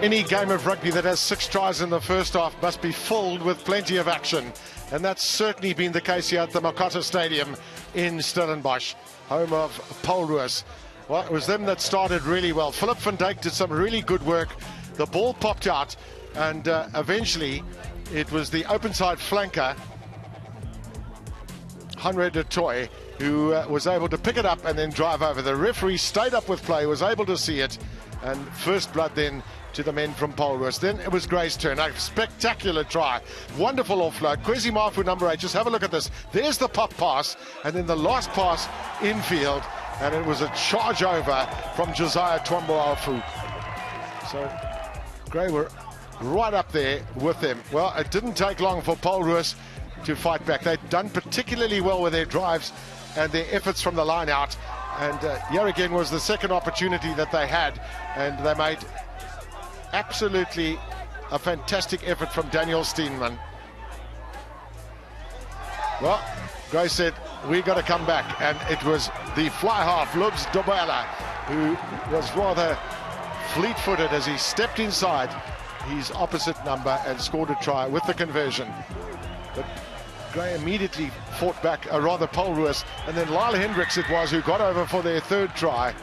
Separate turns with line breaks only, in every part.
Any game of rugby that has 6 tries in the first half must be filled with plenty of action. And that's certainly been the case here at the Markotter Stadium in Stellenbosch, home of Paul Roos. Well, it was them that started really well. Philip van Dijk did some really good work. The ball popped out, and eventually it was the open side flanker, Hanre de Toy, who was able to pick it up and then drive over. The referee stayed up with play, was able to see it, and first blood then to the men from Paul Roos. Then it was Gray's turn. A spectacular try. Wonderful offload. Kwesi Mafu, number 8. Just have a look at this. There's the pop pass, and then the last pass infield, and it was a charge over from Josiah Twambo-Afu. So Gray were right up there with them. Well, it didn't take long for Paul Roos to fight back. They'd done particularly well with their drives and their efforts from the line out. And here again was the second opportunity that they had, and they made absolutely a fantastic effort from Daniel Steenman. Well, Gray said, we got to come back, and it was the fly half, Lubs Dobela, who was rather fleet-footed as he stepped inside his opposite number and scored a try with the conversion. But Gray immediately fought back, rather Paul Roos, and then Lyle Hendricks it was who got over for their third try.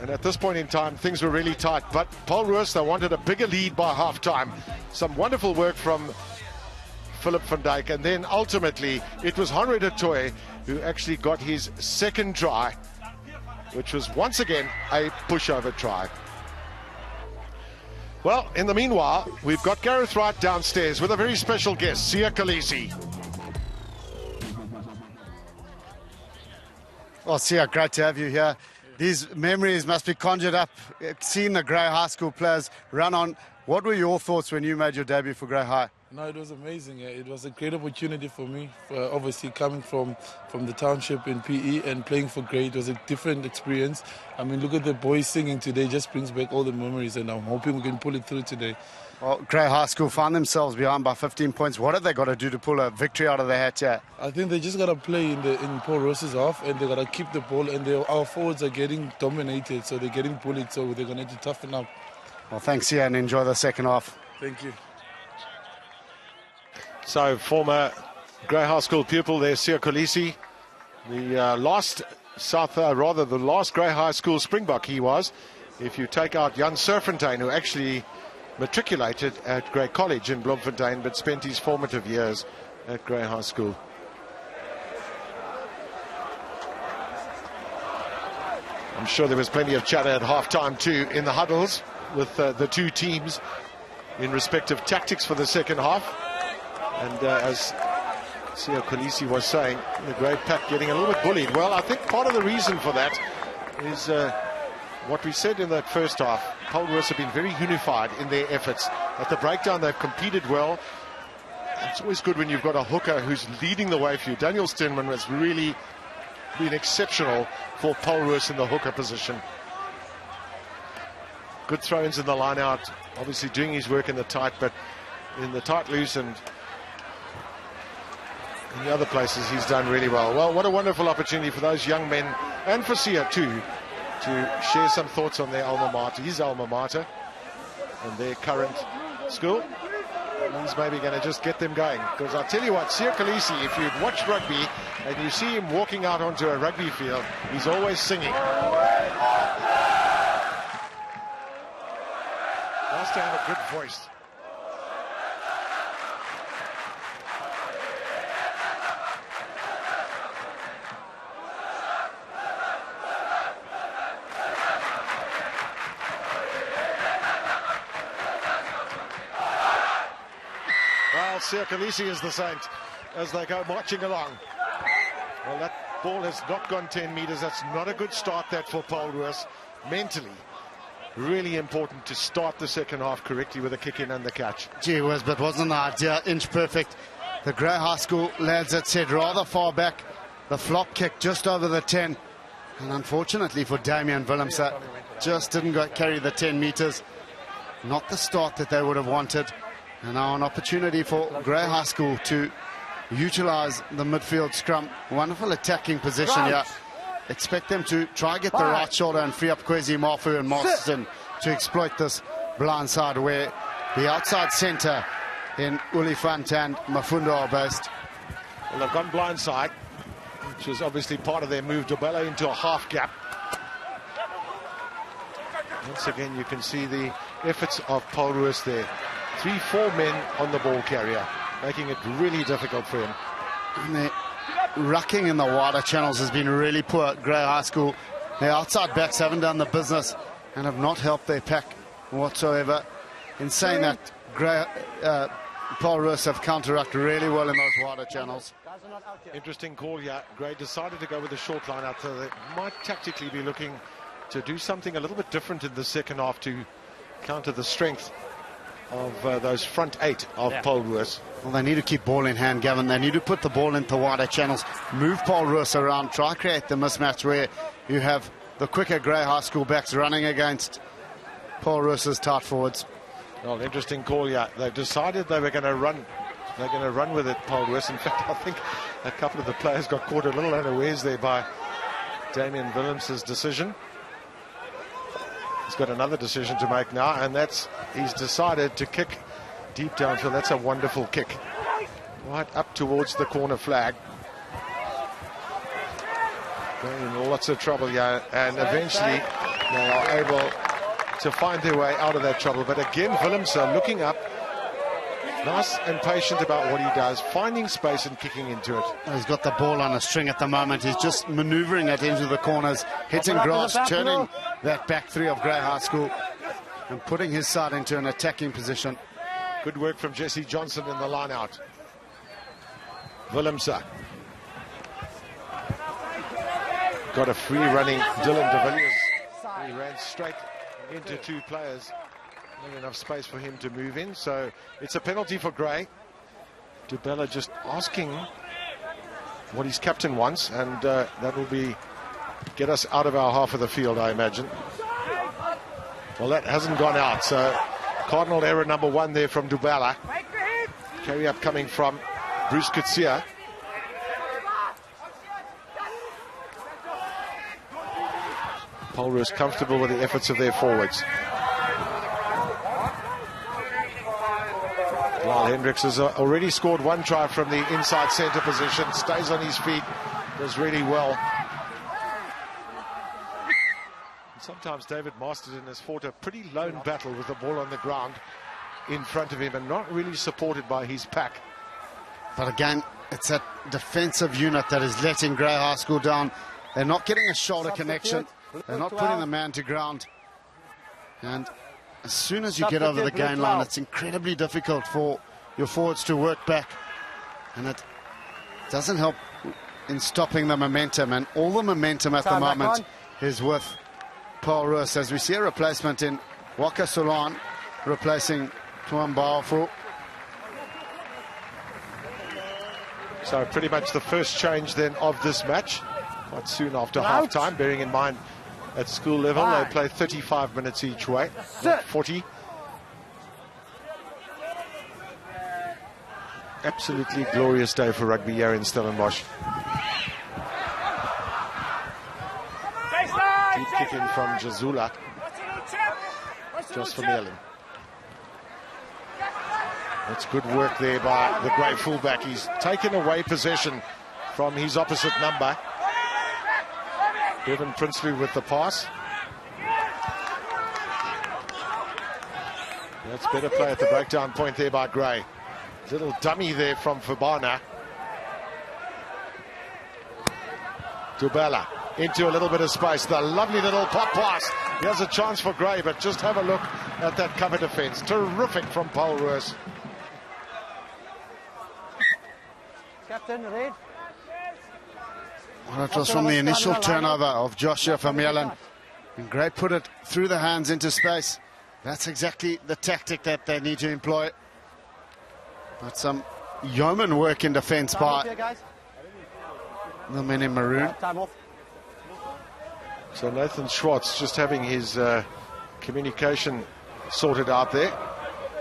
And at this point in time, things were really tight. But Paul Roos, they wanted a bigger lead by half-time. Some wonderful work from Philip van Dijk. And then ultimately, it was Hanre de Toy who actually got his second try, which was once again a pushover try. Well, in the meanwhile, we've got Gareth Wright downstairs with a very special guest, Sia Khaleesi.
Well, Sia, great to have you here. These memories must be conjured up, seeing the Grey High School players run on. What were your thoughts when you made your debut for Grey High?
No, it was amazing. It was a great opportunity for me, obviously coming from the township in PE and playing for Grey. It was a different experience. I mean, look at the boys singing today, just brings back all the memories, and I'm hoping we can pull it through today.
Well, Grey High School found themselves behind by 15 points. What have they got to do to pull a victory out of their hat here?
I think they just got to play in Paul Roos's half, and they got to keep the ball, and our forwards are getting dominated, so they're getting bullied, so they're going to have to toughen up.
Well, thanks, Sia, and enjoy the second half.
Thank you.
So, former Grey High School pupil there, Sia Khaleesi, the last Grey High School Springbok he was. If you take out Jan Serfontein, who actually matriculated at Grey College in Bloemfontein, but spent his formative years at Grey High School. I'm sure there was plenty of chatter at half-time too in the huddles with the two teams in respective tactics for the second half. And as Sia Khaleesi was saying, the Grey pack getting a little bit bullied. Well, I think part of the reason for that is what we said in that first half. Paul Roos have been very unified in their efforts. At the breakdown, they've competed well. It's always good when you've got a hooker who's leading the way for you. Daniel Steenman has really been exceptional for Paul Roos in the hooker position. Good throw-ins in the line-out. Obviously doing his work in the tight, but in the tight loose and in the other places he's done really well. Well, what a wonderful opportunity for those young men and for Sia too to share some thoughts on their alma mater, his alma mater, and their current school. And he's maybe going to just get them going. Because I'll tell you what, Sia Khaleesi, if you've watched rugby and you see him walking out onto a rugby field, he's always singing. Nice to have a good voice. Sia Khaleesi is the saint as they go marching along. Well, that ball has not gone 10 metres. That's not a good start, that, for Paul Roos. Mentally, really important to start the second half correctly with a kick in and the catch.
Gee whiz, but wasn't the idea inch perfect? The Grey High School lads had said rather far back. The flop kick just over the 10. And unfortunately for Damian Willemse, just didn't carry the 10 metres. Not the start that they would have wanted. And now an opportunity for Grey High School to utilise the midfield scrum. Wonderful attacking position here expect them to try get the right shoulder and free up Kwesi Mafu and Marston to exploit this blind side where the outside centre in Olifant and Mafundo are based.
Well, they've gone blind side, which is obviously part of their move. Dobella into a half gap. Once again, you can see the efforts of Paul Roos there. 3-4 men on the ball carrier, making it really difficult for him.
And the rucking in the wider channels has been really poor. Grey High School, their outside backs haven't done the business and have not helped their pack whatsoever. In saying that, Paul Roos have counter-rucked really well in those wider channels.
Interesting call here. Gray decided to go with the short line out, so they might tactically be looking to do something a little bit different in the second half to counter the strength of those front 8 of Paul Roos.
Well, they need to keep ball in hand, Gavin. They need to put the ball into wider channels, move Paul Roos around, try create the mismatch where you have the quicker Grey High School backs running against Paul Roos's tight forwards.
Well, interesting call here. They decided they were going to run. They're going to run with it, Paul Roos. In fact, I think a couple of the players got caught a little unawares there by Damian Willems's decision. He's got another decision to make now, and that's he's decided to kick deep downfield. That's a wonderful kick. Right up towards the corner flag. Going in lots of trouble here, and eventually they are able to find their way out of that trouble. But again, Willemse looking up, nice and patient about what he does, finding space and kicking into it.
He's got the ball on a string at the moment. He's just manoeuvring it into the corners, hitting grass, turning that back three of Grey High School and putting his side into an attacking position.
Good work from Jesse Johnson in the line out. Willemse got a free running Dylan de Villiers. He ran straight into 2 players. Not enough space for him to move in, so it's a penalty for Gray. Dobella just asking what his captain wants, and that will be get us out of our half of the field, I imagine. Well, that hasn't gone out, so cardinal error number 1 there from Dobella. Carry up coming from Bruce Kutsia. Paul Roos comfortable with the efforts of their forwards. Lyle Hendricks has already scored 1 try from the inside centre position, stays on his feet, does really well. And sometimes David Masterton has fought a pretty lone battle with the ball on the ground in front of him and not really supported by his pack.
But again, it's that defensive unit that is letting Grey High School down. They're not getting a shoulder connection. They're not putting the man to ground. And as soon as you get over the gain line, it's incredibly difficult for your forwards to work back. And it doesn't help in stopping the momentum. And all the momentum at the moment is with Paul Roos, as we see a replacement in Waka Solan replacing Tuan Baofu.
So pretty much the first change then of this match, quite soon after half-time, bearing in mind at school level they play 35 minutes each way, not 40. Absolutely glorious day for rugby here in Stellenbosch. Deep kick in from Jazula. Just for Merlin. That's good work there by the great fullback. He's taken away possession from his opposite number. Bevan Princely with the pass. That's better play at the breakdown point there by Gray. Little dummy there from Fabana. Dobella into a little bit of space. The lovely little pop pass. Here's a chance for Gray, but just have a look at that cover defense. Terrific from Paul Roos.
Captain, red.
Well, it was from the initial turnover of Joshua Vermeulen. And Gray put it through the hands into space. That's exactly the tactic that they need to employ. But some yeoman work in defence by the men in maroon.
So Nathan Schwartz just having his communication sorted out there.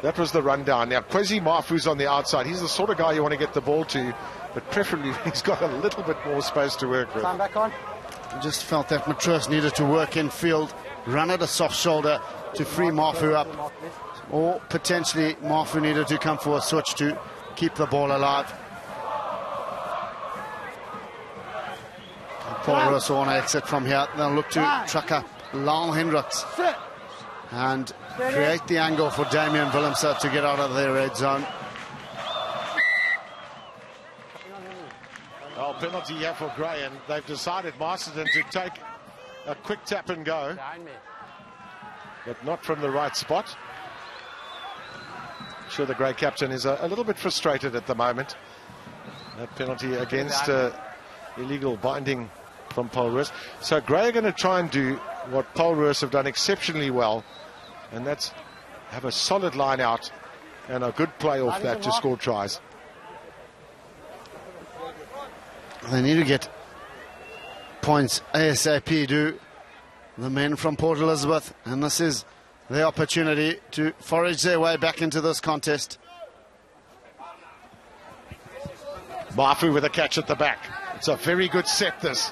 That was the rundown. Now, Kwesi Mafu's on the outside. He's the sort of guy you want to get the ball to, but preferably he's got a little bit more space to work with.
Time back on.
Just felt that Matros needed to work in field, run at a soft shoulder to free Mafu up, or potentially Mafu needed to come for a switch to keep the ball alive. And Paul Roos want to exit from here. They'll look to truck up Lyle Hendricks and create the angle for Damian Willemse to get out of their red zone.
Oh, penalty here for Gray, and they've decided Masterton to take a quick tap and go, but not from the right spot. I'm sure the Grey captain is a little bit frustrated at the moment. That penalty against illegal binding from Paul Roos. So Grey are going to try and do what Paul Roos have done exceptionally well, and that's have a solid line out and a good play off that to score tries.
They need to get points ASAP, do the men from Port Elizabeth, and this is their opportunity to forage their way back into this contest.
Mafu with a catch at the back. It's a very good set, this.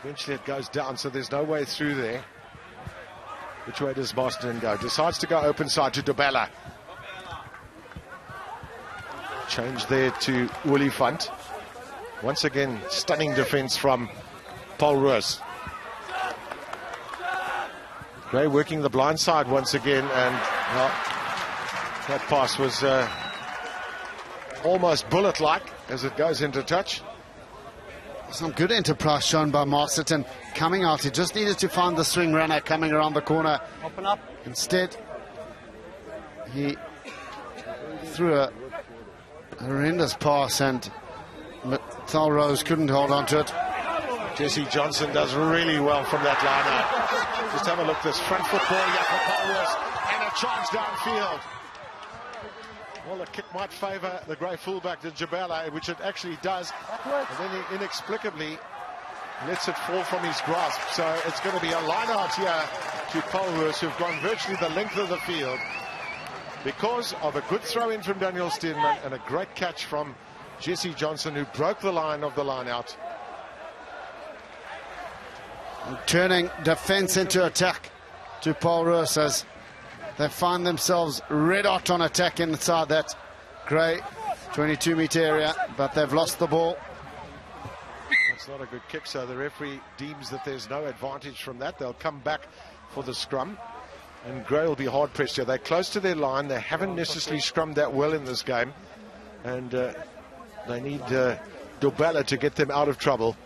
Eventually it goes down, so there's no way through there. Which way does Masterton go? Decides to go open side to Dobella. Change there to Olifant. Once again, stunning defense from Paul Roos. Gray working the blind side once again, and well, that pass was almost bullet-like as it goes into touch.
Some good enterprise shown by Masterton coming out. He just needed to find the swing runner coming around the corner.
Open up.
Instead, he threw a horrendous pass, and Thal Rose couldn't hold on to it.
Jesse Johnson does really well from that line out. Just have a look, this front foot ball here for Paul Roos, and a charge downfield. Well, the kick might favour the Grey fullback to Jabala, which it actually does. And then he inexplicably lets it fall from his grasp. So it's going to be a line out here to Paul Roos, who've gone virtually the length of the field because of a good throw in from Daniel Steenman and a great catch from Jesse Johnson, who broke the line of the line out.
Turning defence into attack to Paul Roos as they find themselves red hot on attack inside that Grey 22-metre area, but they've lost the ball.
It's not a good kick, so the referee deems that there's no advantage from that. They'll come back for the scrum, and Grey will be hard pressed here. They're close to their line. They haven't necessarily scrummed that well in this game, and they need Dobella to get them out of trouble.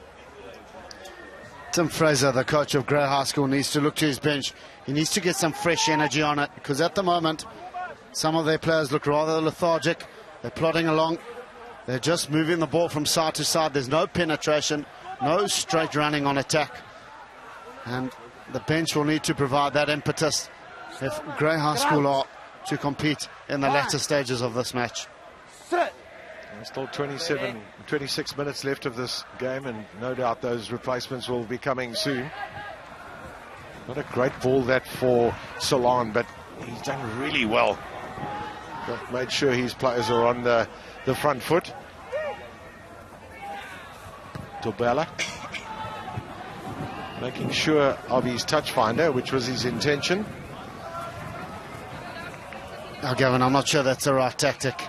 Tim Fraser, the coach of Grey High School, needs to look to his bench. He needs to get some fresh energy on it, because at the moment some of their players look rather lethargic. They're plodding along. They're just moving the ball from side to side. There's no penetration, no straight running on attack. And the bench will need to provide that impetus if Grey High School are to compete in the latter stages of this match.
There's still 26 minutes left of this game, and no doubt those replacements will be coming soon. Not a great ball that for Salon, but he's done really well. Made sure his players are on the front foot. Dobella making sure of his touch finder, which was his intention.
Now, Gavin, I'm not sure that's the right tactic.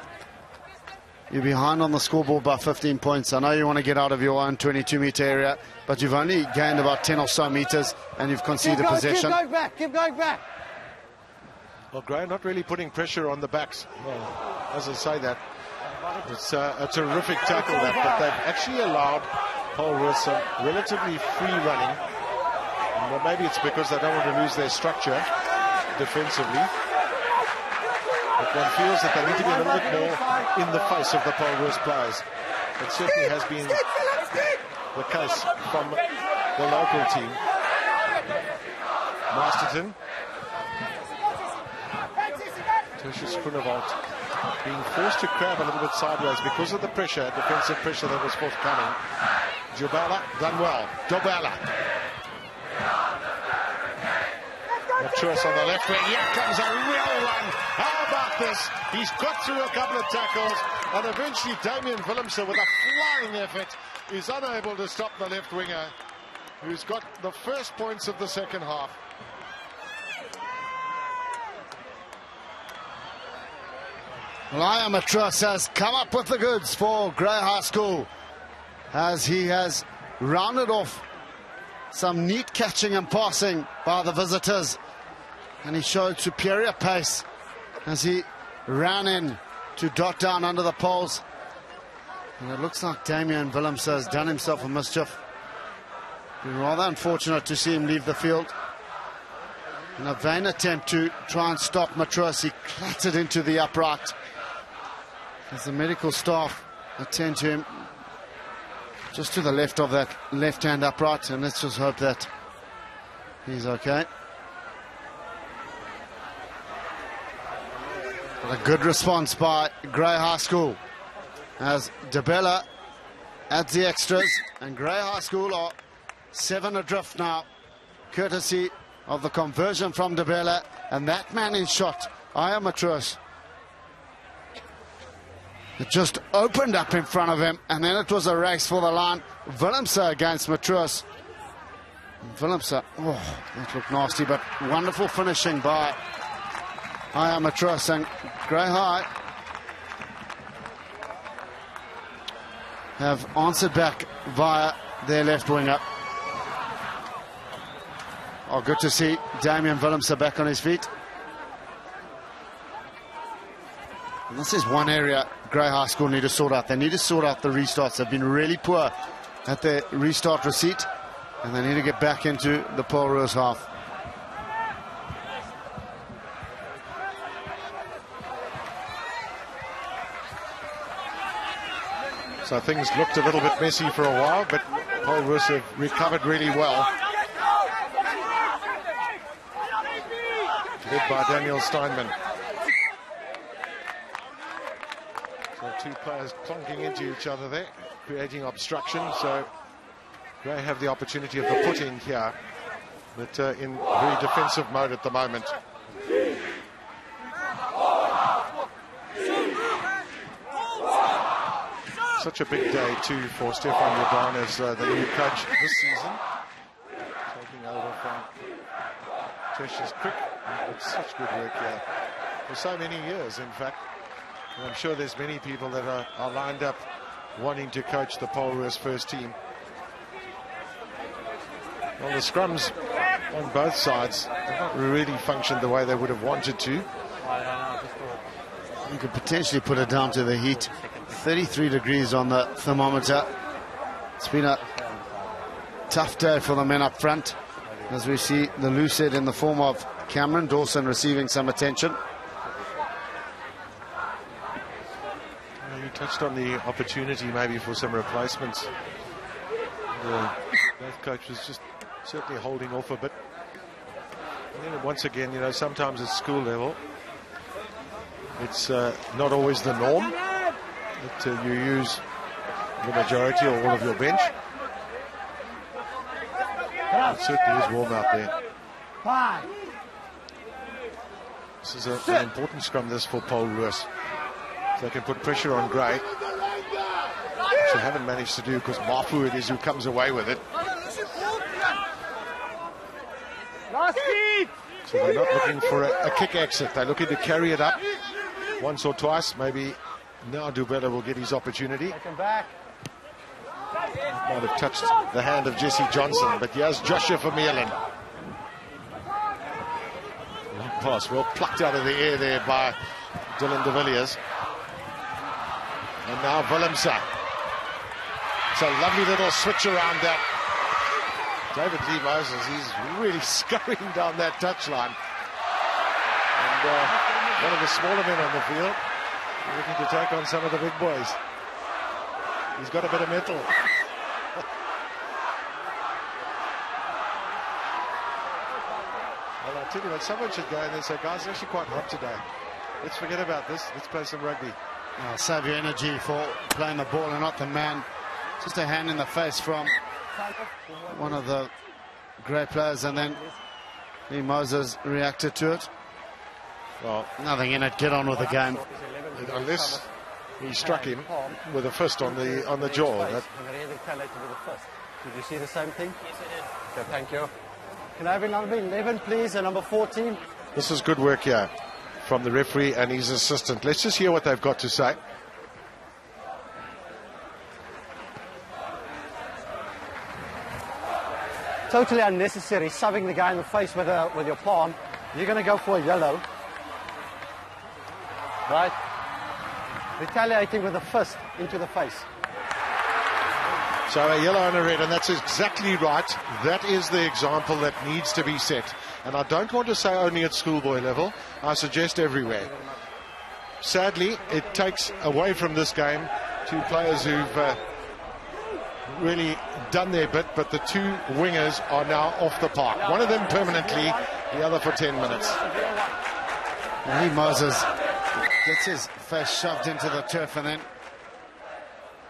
You're behind on the scoreboard by 15 points. I know you want to get out of your own 22-metre area, but you've only gained about 10 or so metres, and you've conceded possession.
Keep going back, keep going back.
Well, Graham not really putting pressure on the backs. Well, as I say that, it's a terrific tackle that, but they've actually allowed Paul Roos some relatively free running. Well, maybe it's because they don't want to lose their structure defensively. But one feels that they need to be a little bit more in the face of the Paul Roos players. It certainly has been the case from the local team. Masterton. Tertius Groenewald being forced to crab a little bit sideways because of the pressure, defensive pressure that was forthcoming. Jabala done well. Dobella. A Matthias on the left wing. Here comes a real run. How about this? He's got through a couple of tackles, and eventually Damian Willemse, with a flying effort, is unable to stop the left winger, who's got the first points of the second half.
Markotter has come up with the goods for Grey High School, as he has rounded off some neat catching and passing by the visitors, and he showed superior pace as he ran in to dot down under the poles. And it looks like Damian Willemse has done himself a mischief. Been rather unfortunate to see him leave the field. In a vain attempt to try and stop Matthias, he clattered into the upright as the medical staff attend to him just to the left of that left-hand upright, and let's just hope that he's okay. But a good response by Grey High School, as DeBella adds the extras, and Grey High School are 7 adrift now, courtesy of the conversion from DeBella, and that man in shot, Matthias. It just opened up in front of him, and then it was a race for the line. Willemse against Matthias. Willemse, oh, that looked nasty, but wonderful finishing by Matthias, and Grey High have answered back via their left winger. Oh, good to see Damian Willemse back on his feet. And this is one area Grey High School need to sort out. They need to sort out the restarts. They've been really poor at their restart receipt, and they need to get back into the Paul Roos half.
So things looked a little bit messy for a while, but Paul Roos have recovered really well. Led by Daniel Steinman. So two players plonking into each other there, creating obstruction. So Grey have the opportunity of the put in here, but in very defensive mode at the moment. Such a big day too for Stefan Jordan as the new coach this season, taking over from Tertius Crick. It's such good work here for so many years, in fact. And I'm sure there's many people that are lined up wanting to coach the Paul Roos first team. Well, the scrums on both sides have not really functioned the way they would have wanted to.
You could potentially put it down to the heat. 33 degrees on the thermometer. It's been a tough day for the men up front, as we see the Lucid in the form of Cameron Dawson receiving some attention.
You touched on the opportunity maybe for some replacements. Both coaches just certainly holding off a bit. And then once again, you know, sometimes at school level, it's not always the norm that you use the majority or all of your bench. It certainly is warm out there. This is an important scrum, this, for Paul Roos. So they can put pressure on Grey, which they haven't managed to do, because Mafu it is who comes away with it. So they're not looking for a kick exit. They're looking to carry it up once or twice. Maybe now DeBella will get his opportunity. Might have touched the hand of Jesse Johnson, but here's Joshua Vermeulen. Long pass, well plucked out of the air there by Dylan de Villiers. And now Willemse. It's a lovely little switch around that. David Lee Moses, he's really scurrying down that touchline. And one of the smaller men on the field, looking to take on some of the big boys. He's got a bit of metal. Well, I'll tell you what, someone should go in and say, guys, it's actually quite hot today. Let's forget about this. Let's play some rugby.
Save your energy for playing the ball and not the man. Just a hand in the face from one of the great players, and then Lee Moses reacted to it.
Well,
nothing in it. Get on with the game.
Unless he struck him with a fist on the jaw.
Did you see the same thing? Yes, I did. Okay, thank you. Can I have number 11, please, and number 14?
This is good work here from the referee and his assistant. Let's just hear what they've got to say.
Totally unnecessary, shoving the guy in the face with your palm. You're going to go for a yellow. Right? Retaliating with a fist into the face.
So a yellow and a red, and that's exactly right. That is the example that needs to be set. And I don't want to say only at schoolboy level. I suggest everywhere. Sadly, it takes away from this game two players who've really done their bit, but the two wingers are now off the park. One of them permanently, the other for 10 minutes.
Lee Moses gets his face shoved into the turf, and then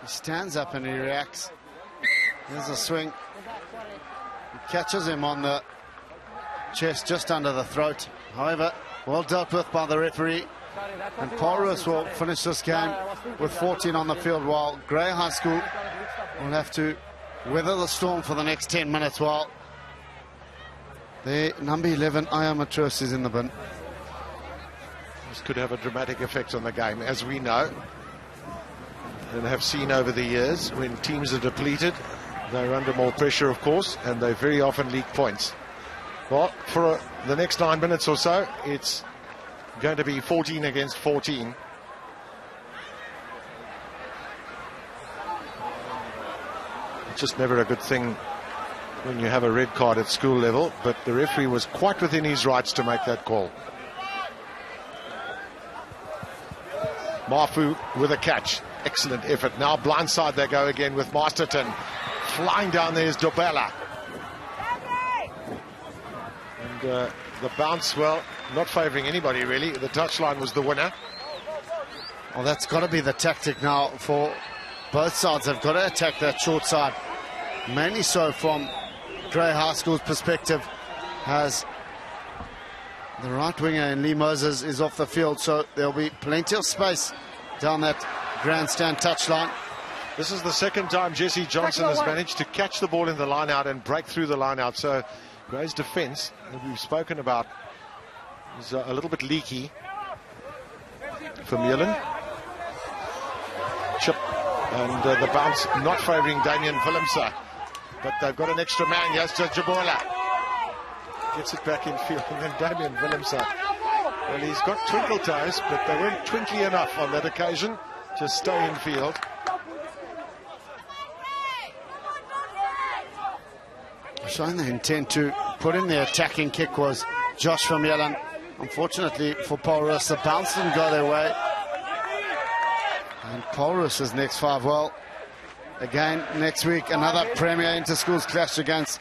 he stands up and he reacts. There's a swing. He catches him on the chest, just under the throat. However, well dealt with by the referee. And Paul Roos will finish this game with 14 on the field, while Grey High School will have to weather the storm for the next 10 minutes, while their number 11, Markotter, is in the bin.
This could have a dramatic effect on the game, as we know and have seen over the years. When teams are depleted, they're under more pressure, of course, and they very often leak points. Well, for the next 9 minutes or so, it's going to be 14 against 14. It's just never a good thing when you have a red card at school level, but the referee was quite within his rights to make that call. Mafu with a catch. Excellent effort. Now blindside they go again with Masterton. Flying down there is Dobella. And the bounce, well, not favouring anybody really. The touchline was the winner.
Well, that's got to be the tactic now for both sides. They've got to attack that short side. Mainly so from Grey High School's perspective, as the right winger in Lee Moses is off the field, so there'll be plenty of space down that grandstand touchline.
This is the second time Jesse Johnson has managed to catch the ball in the line out and break through the line out. So Grey's defence, that we've spoken about, is a little bit leaky. Vermeulen. Chip. And the bounce not favouring Damian Willemse. But they've got an extra man. Yes, Jabola. Gets it back in field. And then Damian Willemse. Well, he's got twinkle toes, but they weren't twinkly enough on that occasion to stay in field.
Showing the intent to put in the attacking kick was Josh Vermeulen. Unfortunately for Paul Roos, the bounce didn't go their way. And Paul Roos's next 5, well, again, next week, another Premier Interschools clash against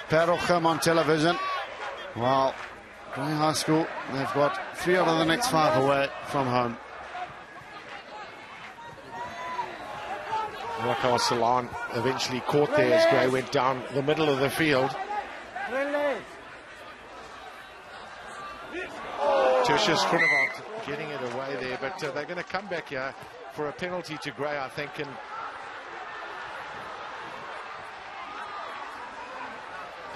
Parochem on television. While Grey High School, they've got 3 out of the next 5 away from home.
Rakal Salan eventually caught there as Grey went down the middle of the field. Tertius Groenewald getting it away there, but they're going to come back here for a penalty to Grey, I think. And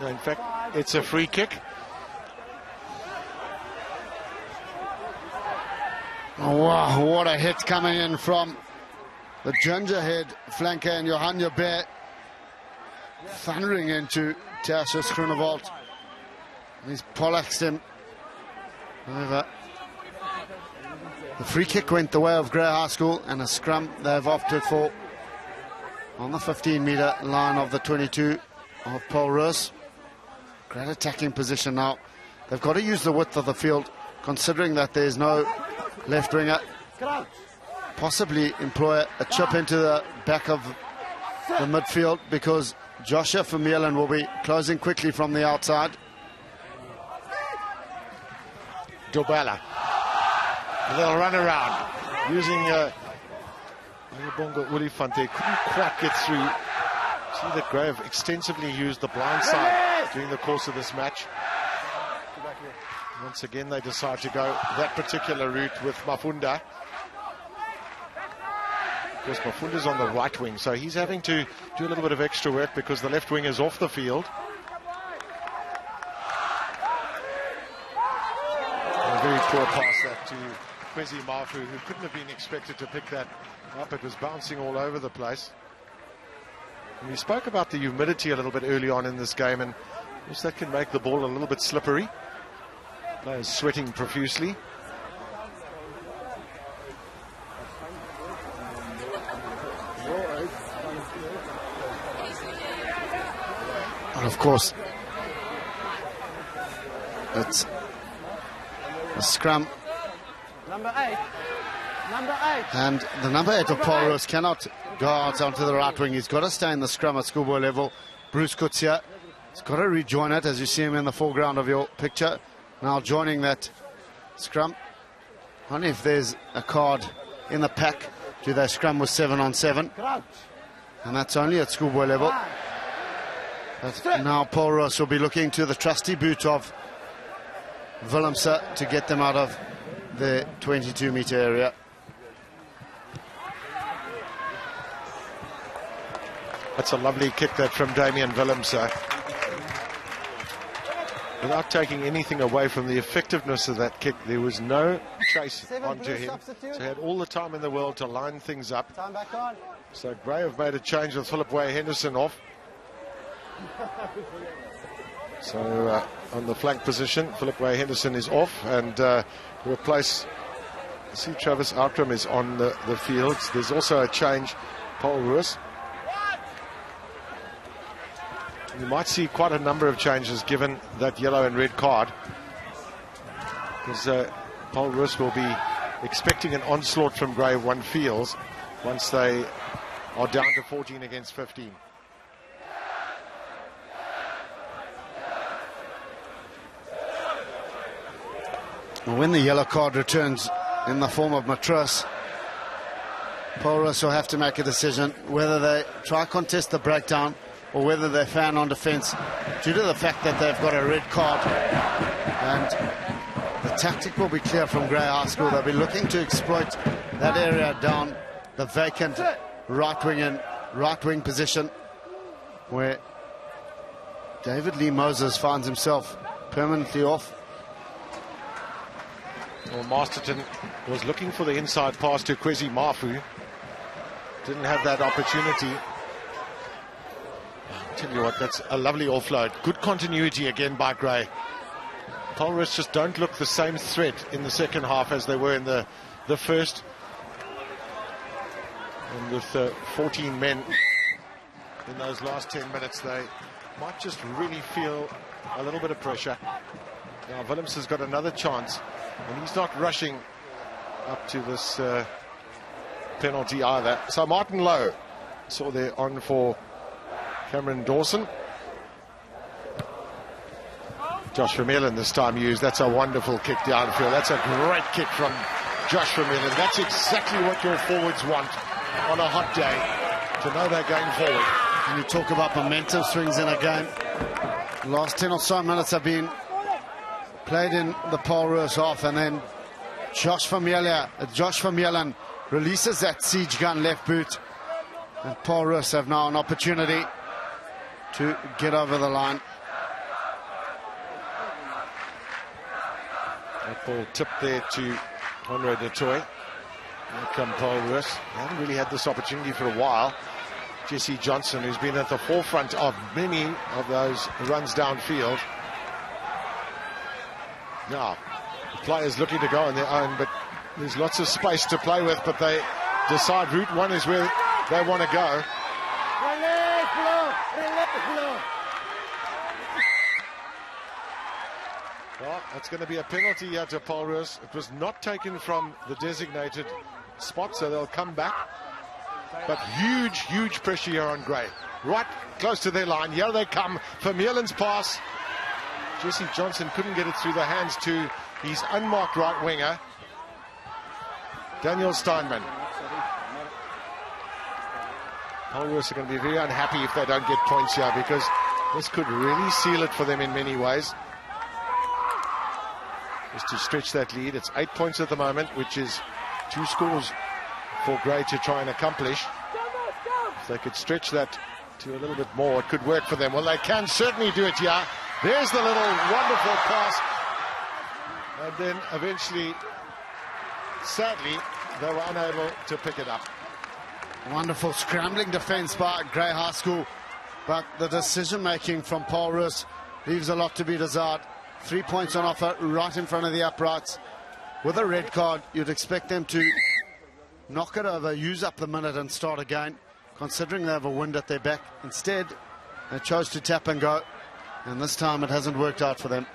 in fact, it's a free kick.
Oh, wow, what a hit coming in from the gingerhead flanker and Johan Jobert, thundering into Tertius Groenewald. He's poleaxed him. However, the free kick went the way of Grey High School, and a scrum they've opted for on the 15-metre line of the 22 of Paul Roos. Great attacking position now. They've got to use the width of the field, considering that there's no left winger. Possibly employ a chip into the back of the midfield, because Joshua Vermeulen will be closing quickly from the outside.
Dobella. A little run around using Bongo Ulifante. Couldn't quite get through. See that Grey have extensively used the blind side during the course of this match. Once again, they decide to go that particular route with Mafunda. Of course, Mafunda's on the right wing, so he's having to do a little bit of extra work because the left wing is off the field. A very poor pass that to Kwesi Mafu, who couldn't have been expected to pick that up. It was bouncing all over the place. And we spoke about the humidity a little bit early on in this game, and yes, that can make the ball a little bit slippery. Players sweating profusely.
And of course, it's a scrum.
Number 8.
And the number 8 of Paul Roos cannot go out onto the right wing. He's got to stay in the scrum at schoolboy level. Bruce Kutsia has got to rejoin it, as you see him in the foreground of your picture. Now joining that scrum. Only if there's a card in the pack do they scrum with 7-on-7. And that's only at schoolboy level. But now Paul Roos will be looking to the trusty boot of Willemse to get them out of the 22-meter area.
That's a lovely kick that from Damian Willemse. Without taking anything away from the effectiveness of that kick, there was no chase onto him. So he had all the time in the world to line things up.
Time back on.
So Gray have made a change with Philip Way-Henderson off. So on the flank position, Philip Way-Henderson is off, and replace. See, Travis Outram is on the field. There's also a change, Paul Roos. You might see quite a number of changes given that yellow and red card, because Paul Roos will be expecting an onslaught from Gray, one feels, once they are down to 14 against 15.
When the yellow card returns in the form of Matras, Paul Roos will have to make a decision whether they try contest the breakdown or whether they fan on defence, due to the fact that they've got a red card. And the tactic will be clear from Grey High School. They'll be looking to exploit that area down the vacant right wing position, where David Lee Moses finds himself permanently off.
Well, Masterton was looking for the inside pass to Kwesi Mafu. Didn't have that opportunity. I'll tell you what, that's a lovely offload. Good continuity again by Gray. Paul Roos just don't look the same threat in the second half as they were in the first. And with 14 men in those last 10 minutes, they might just really feel a little bit of pressure. Now Willems has got another chance, and he's not rushing up to this penalty either. So Martin Lowe saw there on for Cameron Dawson. Josh Vermeulen this time used. That's a wonderful kick downfield. That's a great kick from Josh Vermeulen. That's exactly what your forwards want on a hot day, to know they're going forward.
And you talk about momentum swings in a game. The last 10 or so minutes have been played in the Paul Roos off, and then Josh Vermeulen releases that siege gun left boot, and Paul Roos have now an opportunity to get over the line.
That ball tipped there to Conrad du Toit. Here come Paul Roos. They haven't really had this opportunity for a while. Jesse Johnson, who's been at the forefront of many of those runs downfield. Now, the players looking to go on their own, but there's lots of space to play with, but they decide route one is where they want to go. Well, that's going to be a penalty here to Paul Roos. It was not taken from the designated spot, so they'll come back. But huge pressure here on Gray. Right close to their line. Here they come. Vermeulen's pass. Jesse Johnson couldn't get it through the hands to his unmarked right winger, Daniel Steinman. Paul Roos are going to be very unhappy if they don't get points here, because this could really seal it for them in many ways. is to stretch that lead. It's 8 points at the moment, which is 2 scores for Grey to try and accomplish. If they could stretch that to a little bit more, it could work for them. Well, they can certainly do it here. There's the little wonderful pass. And then eventually, sadly, they were unable to pick it up.
Wonderful scrambling defense by Grey High School, but the decision-making from Paul Roos leaves a lot to be desired. 3 points on offer right in front of the uprights. With a red card, you'd expect them to knock it over, use up the minute and start again, considering they have a wind at their back. Instead, they chose to tap and go, and this time it hasn't worked out for them.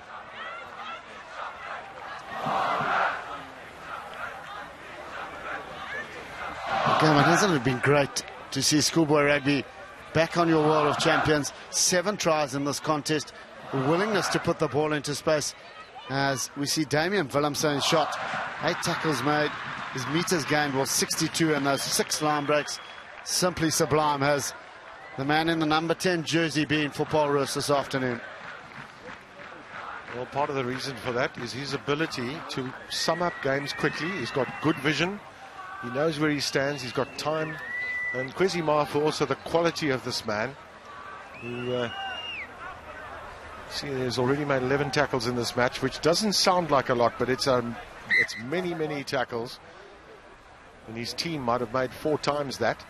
Again, hasn't it been great to see schoolboy rugby back on your World of Champions? 7 tries in this contest, a willingness to put the ball into space, as we see Damian Willemse shot, 8 tackles made, his meters gained was 62, and those 6 line breaks. Simply sublime has the man in the number 10 jersey been for Paul Roos this afternoon.
Well, part of the reason for that is his ability to sum up games quickly. He's got good vision. He knows where he stands. He's got time. And Kwesi Mafu, also the quality of this man, who see, has already made 11 tackles in this match, which doesn't sound like a lot, but it's many, many tackles. And his team might have made 4 times that.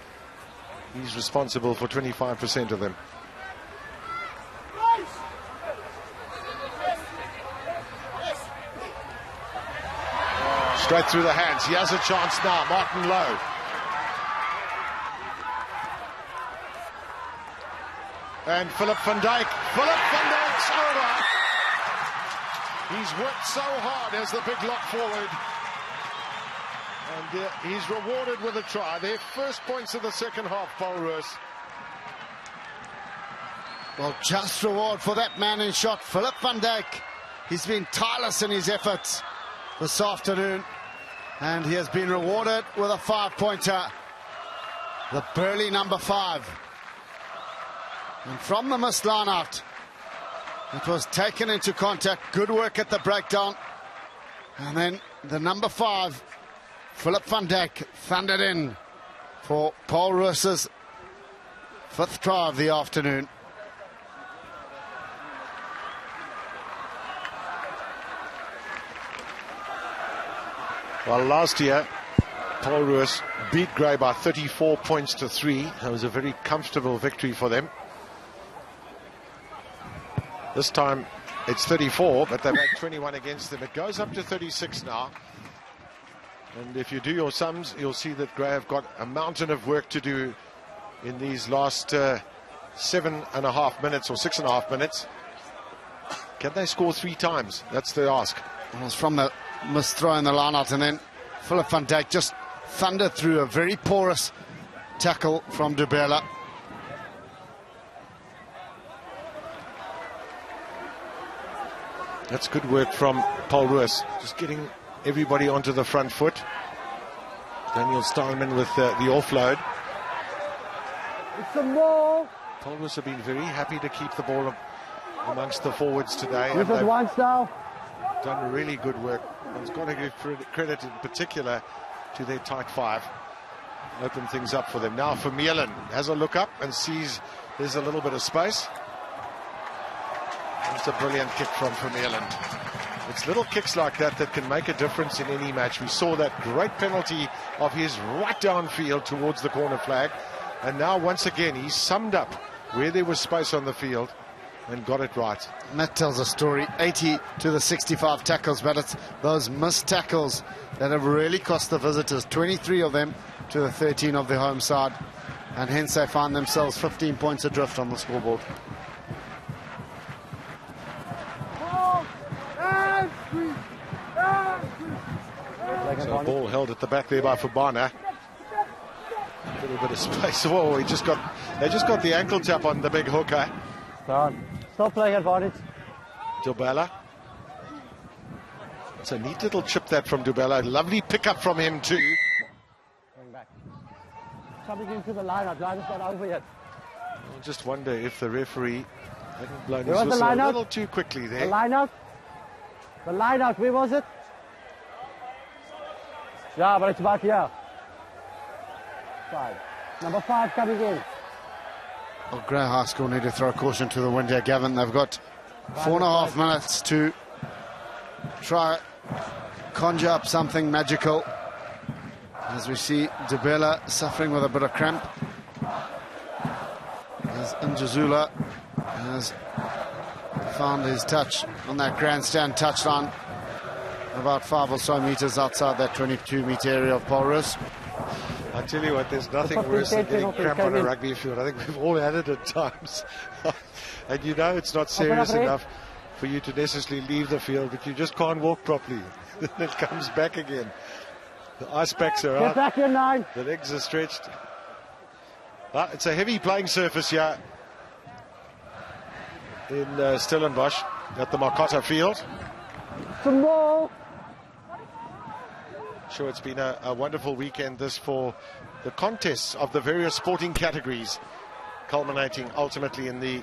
He's responsible for 25% of them. Straight through the hands. He has a chance now. Martin Lowe. And Philip van Dijk. Philip van Dijk's over. He's worked so hard as the big lock forward. And he's rewarded with a try. Their first points of the second half, Paul Roos.
Well, just reward for that man in shot, Philip van Dijk. He's been tireless in his efforts this afternoon, and he has been rewarded with a 5-pointer. The burly number 5. And from the missed line out, it was taken into contact. Good work at the breakdown. And then the number 5, Philip van Dijk, thundered in for Paul Roos's 5th try of the afternoon.
Well, last year, Paul Roos beat Grey by 34 points to 3. That was a very comfortable victory for them. This time, it's 34, but they've had 21 against them. It goes up to 36 now. And if you do your sums, you'll see that Grey have got a mountain of work to do in these last 7.5 minutes or 6.5 minutes. Can they score 3 times? That's the ask.
It was from the missed throw in the line out, and then Philip van Dijk just thundered through a very porous tackle from Dubela.
That's good work from Paul Roos, just getting everybody onto the front foot. Daniel Steinman with the offload.
It's a ball.
Paul Roos have been very happy to keep the ball amongst the forwards today.
This is once now.
Done really good work. One's got to give credit in particular to their tight 5. Open things up for them. Now for Vermeulen, has a look up and sees there's a little bit of space. It's a brilliant kick from Vermeulen. It's little kicks like that that can make a difference in any match. We saw that great penalty of his right downfield towards the corner flag. And now once again he's summed up where there was space on the field and got it right.
And that tells a story. 80 to the 65 tackles, but it's those missed tackles that have really cost the visitors. 23 of them to the 13 of the home side, and hence they find themselves 15 points adrift on the scoreboard.
So ball held at the back there by Fubana. A little bit of space. Oh, they just got the ankle tap on the big hooker.
Stop playing advantage.
Dubela. It's a neat little chip that from Dubela. Lovely pickup from him too.
Going back. Something into the line-out. Line is not over yet.
I just wonder if the referee hadn't blown his
was the
whistle a
line-out?
little too quickly there.
The line-out. The line out, where was it? Yeah, but it's about here. 5. Number 5 coming in.
Well, Grey High School need to throw caution to the wind here, Gavin. They've got 4.5 minutes to try conjure up something magical. As we see Debella suffering with a bit of cramp. As Njazula has found his touch on that grandstand touchline, about 5 or so meters outside that 22-meter area of Paul Roos.
I tell you what, there's nothing worse than getting cramp on a rugby field. I think we've all had it at times. And you know it's not serious enough for you to necessarily leave the field, but you just can't walk properly. Then it comes back again. The ice packs are out.
Get back here, 9.
The legs are stretched. It's a heavy playing surface here in Stellenbosch at the Markotter field.
Some more.
Sure, it's been a wonderful weekend this for the contests of the various sporting categories, culminating ultimately in the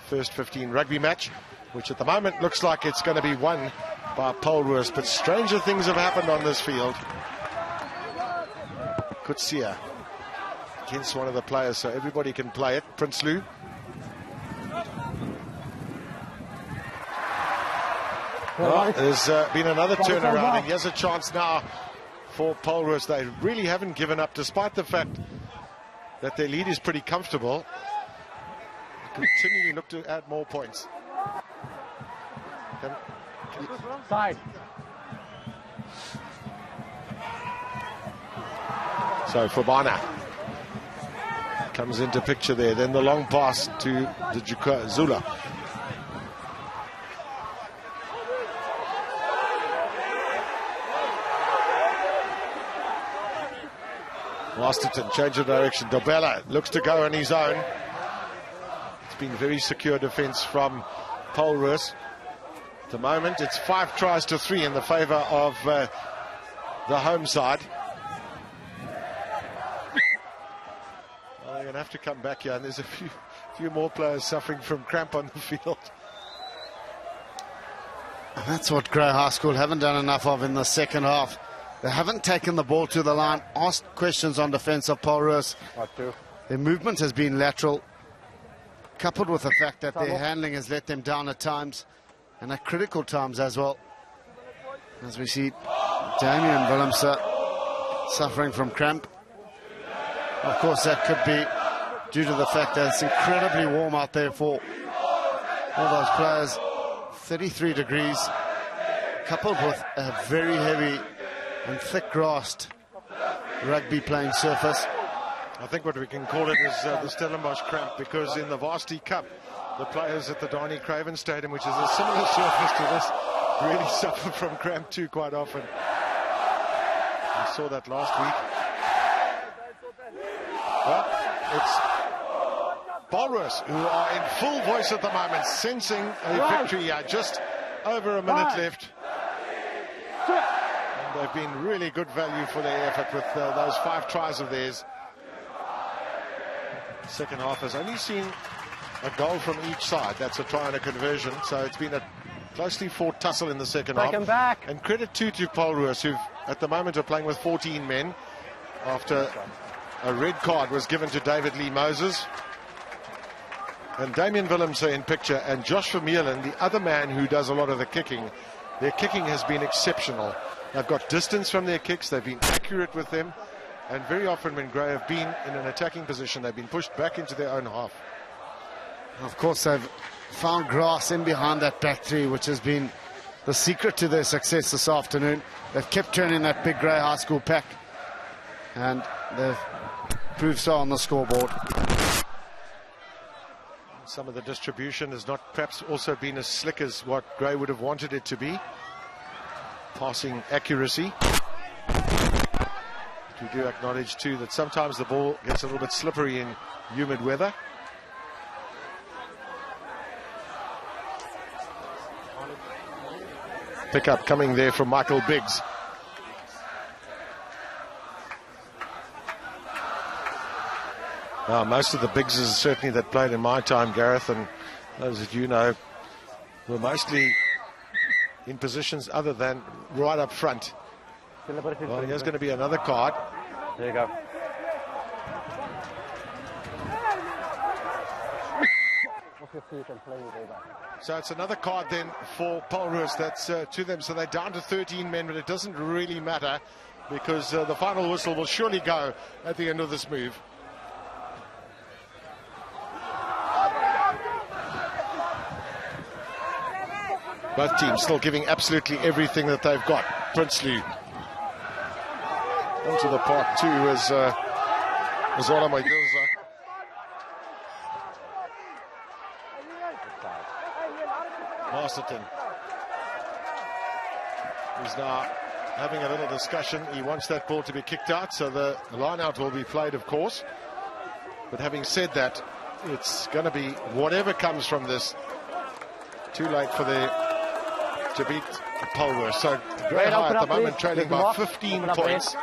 first 15 rugby match, which at the moment looks like it's going to be won by Paul Roos, but stranger things have happened on this field. Kutsia against one of the players, so everybody can play it. Prince Lou. Well, there's been another turnaround, and here's a chance now for Paul Roos. They really haven't given up, despite the fact that their lead is pretty comfortable. They continually look to add more points.
Side.
So Fabana comes into picture there. Then the long pass to Zula. Masterton, change of direction. Dobella looks to go on his own. It's been very secure defence from Paul Roos. At the moment, it's 5 tries to 3 in the favour of the home side. Well, they're going to have to come back here, and there's a few more players suffering from cramp on the field.
And that's what Grey High School haven't done enough of in the second half. They haven't taken the ball to the line, asked questions on defence of Paul Roos. Their movement has been lateral, coupled with the fact that their handling has let them down at times, and at critical times as well. As we see Damien Willemse suffering from cramp. Of course, that could be due to the fact that it's incredibly warm out there for all those players. 33 degrees, coupled with a very heavy and thick-grassed rugby playing surface.
I think what we can call it is the Stellenbosch cramp, because in the Varsity Cup, the players at the Donny Craven Stadium, which is a similar surface to this, really suffer from cramp too quite often. We saw that last week. Well, it's Paul Roos who are in full voice at the moment, sensing a victory here. Just over a minute left. And they've been really good value for their effort with those 5 tries of theirs. Second half has only seen a goal from each side. That's a try and a conversion. So it's been a closely fought tussle in the second half. And credit too to Paul Roos, who at the moment are playing with 14 men after a red card was given to David Lee Moses. And Damien Willemse in picture, and Josh Vermeulen, the other man who does a lot of the kicking. Their kicking has been exceptional. They've got distance from their kicks. They've been accurate with them. And very often when Grey have been in an attacking position, they've been pushed back into their own half.
Of course, they've found grass in behind that back three, which has been the secret to their success this afternoon. They've kept turning that big Grey High School pack, and they've proved so on the scoreboard.
Some of the distribution has not perhaps also been as slick as what Grey would have wanted it to be. Passing accuracy. We do acknowledge too that sometimes the ball gets a little bit slippery in humid weather. Pickup coming there from Michael Biggs. Now, most of the Biggses certainly that played in my time, Gareth, and those that you know, were mostly in positions other than right up front. Well, there's going to be another card.
There you go.
So it's another card then for Roos. That's to them. So they're down to 13 men, but it doesn't really matter because the final whistle will surely go at the end of this move. Both teams still giving absolutely everything that they've got. Princely onto the part two as Ola Magilza. Masterton is now having a little discussion. He wants that ball to be kicked out, so the line out will be played, of course. But having said that, it's going to be whatever comes from this. Too late for to beat Polworth. So Grey High at the moment trailing by 15 points.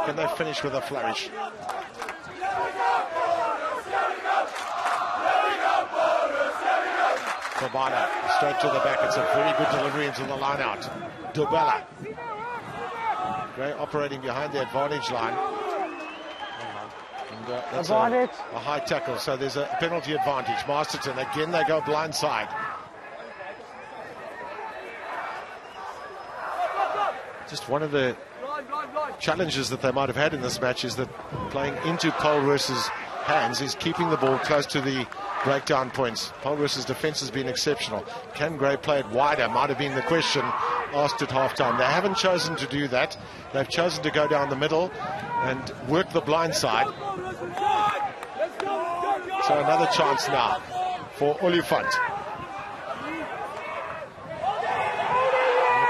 Can they finish with a flourish? Fabana straight to the back. It's a very good delivery into the line out. Dobella. Grey operating behind the advantage line. And, that's a high tackle, so there's a penalty advantage. Masterton, again they go blindside. Just one of the challenges that they might have had in this match is that playing into Polworth's hands is keeping the ball close to the breakdown points. Polworth's defence has been exceptional. Can Grey play it wider? Might have been the question asked at half-time. They haven't chosen to do that. They've chosen to go down the middle and work the blind side. So another chance now for Olifant.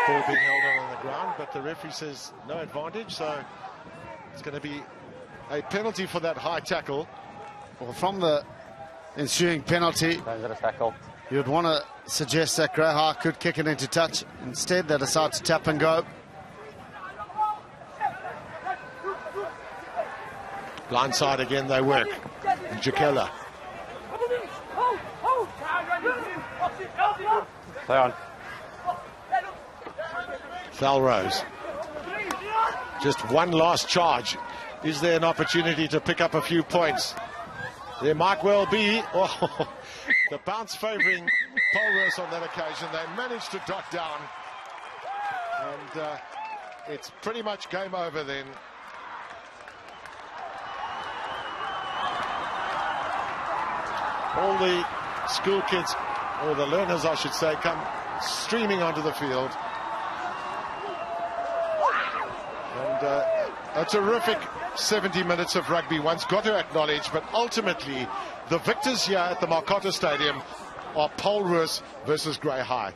Ball being held on the ground, but the referee says no advantage, so it's going to be a penalty for that high tackle.
Well, from the ensuing penalty, you'd want to suggest that Grey High could kick it into touch. Instead, they decide to tap and go.
Blindside again, they work. Jakela.
Play on.
Rose. Just one last charge. Is there an opportunity to pick up a few points? There might well be. Oh, the bounce favouring Polworth on that occasion. They managed to dot down. And it's pretty much game over then. All the school kids, or the learners I should say, come streaming onto the field. And a terrific 70 minutes of rugby, one's got to acknowledge, but ultimately the victors here at the Markotter Stadium are Polworth versus Grey High.